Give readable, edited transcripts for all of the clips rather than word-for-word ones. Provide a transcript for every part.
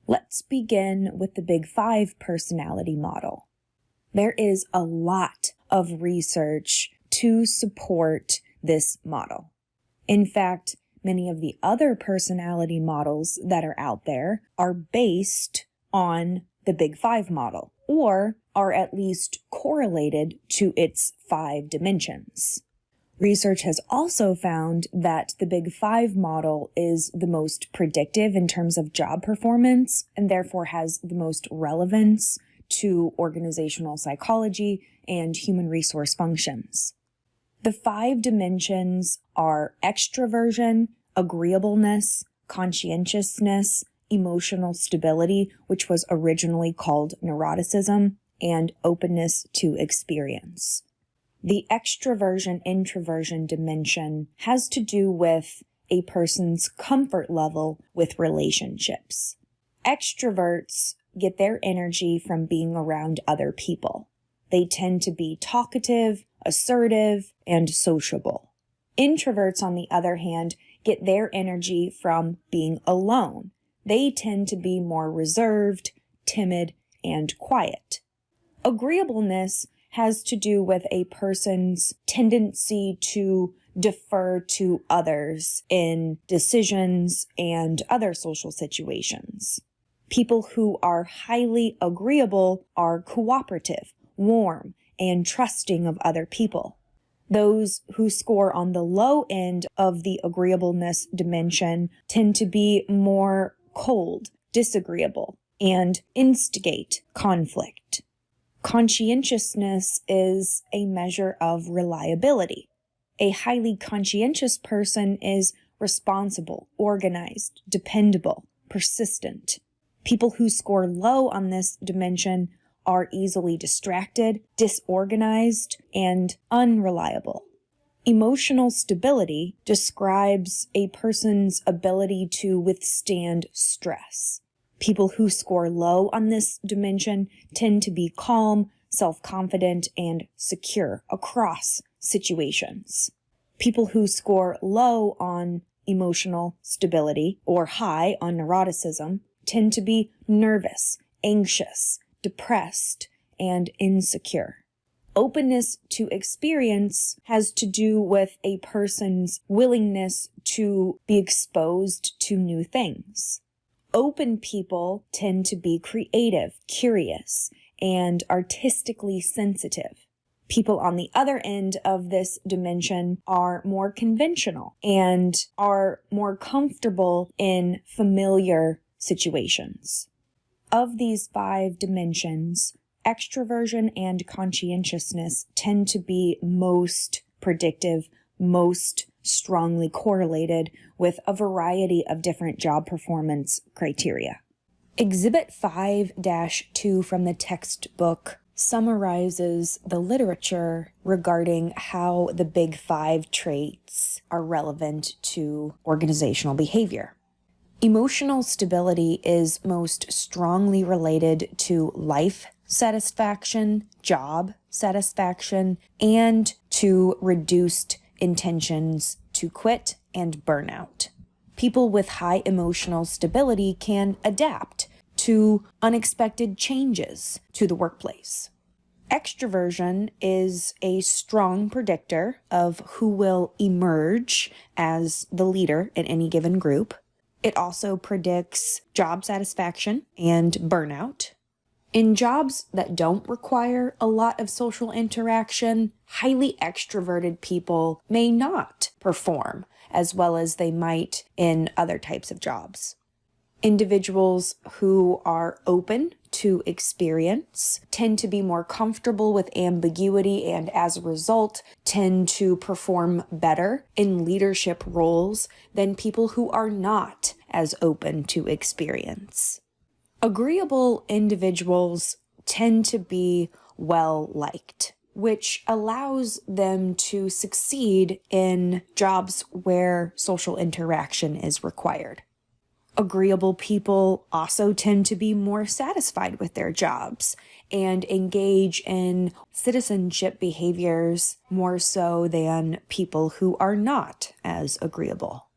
Let's begin with the Big Five personality model. There is a lot of research to support this model. In fact, many of the other personality models that are out there are based on the Big Five model, or are at least correlated to its 5 dimensions. Research has also found that the Big Five model is the most predictive in terms of job performance and therefore has the most relevance to organizational psychology and human resource functions. The 5 dimensions are extraversion, agreeableness, conscientiousness, emotional stability, which was originally called neuroticism, and openness to experience. The extraversion-introversion dimension has to do with a person's comfort level with relationships. Extroverts get their energy from being around other people. They tend to be talkative, assertive, and sociable. Introverts, on the other hand, get their energy from being alone. They tend to be more reserved, timid, and quiet. Agreeableness has to do with a person's tendency to defer to others in decisions and other social situations. People who are highly agreeable are cooperative, warm, and trusting of other people. Those who score on the low end of the agreeableness dimension tend to be more cold, disagreeable, and instigate conflict. Conscientiousness is a measure of reliability. A highly conscientious person is responsible, organized, dependable, persistent. People who score low on this dimension are easily distracted, disorganized, and unreliable. Emotional stability describes a person's ability to withstand stress. People who score low on this dimension tend to be calm, self-confident, and secure across situations. People who score low on emotional stability or high on neuroticism tend to be nervous, anxious, depressed, and insecure. Openness to experience has to do with a person's willingness to be exposed to new things. Open people tend to be creative, curious, and artistically sensitive. People on the other end of this dimension are more conventional and are more comfortable in familiar situations. Of these 5 dimensions, extraversion and conscientiousness tend to be most predictive, most strongly correlated with a variety of different job performance criteria. Exhibit 5-2 from the textbook summarizes the literature regarding how the Big Five traits are relevant to organizational behavior. Emotional stability is most strongly related to life satisfaction, job satisfaction, and to reduced intentions to quit and burnout. People with high emotional stability can adapt to unexpected changes to the workplace. Extraversion is a strong predictor of who will emerge as the leader in any given group. It also predicts job satisfaction and burnout. In jobs that don't require a lot of social interaction, highly extroverted people may not perform as well as they might in other types of jobs. Individuals who are open to experience tend to be more comfortable with ambiguity and as a result tend to perform better in leadership roles than people who are not as open to experience. Agreeable individuals tend to be well-liked, which allows them to succeed in jobs where social interaction is required. Agreeable people also tend to be more satisfied with their jobs and engage in citizenship behaviors more so than people who are not as agreeable.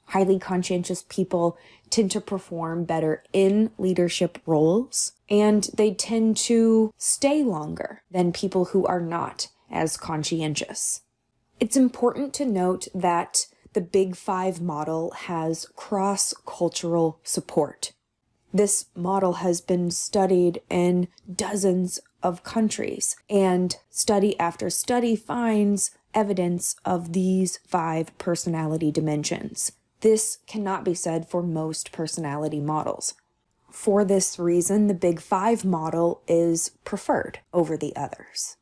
Highly conscientious people tend to perform better in leadership roles, and they tend to stay longer than people who are not as conscientious. It's important to note that the Big Five model has cross-cultural support. This model has been studied in dozens of countries, and study after study finds evidence of these 5 personality dimensions. This cannot be said for most personality models. For this reason, the Big Five model is preferred over the others.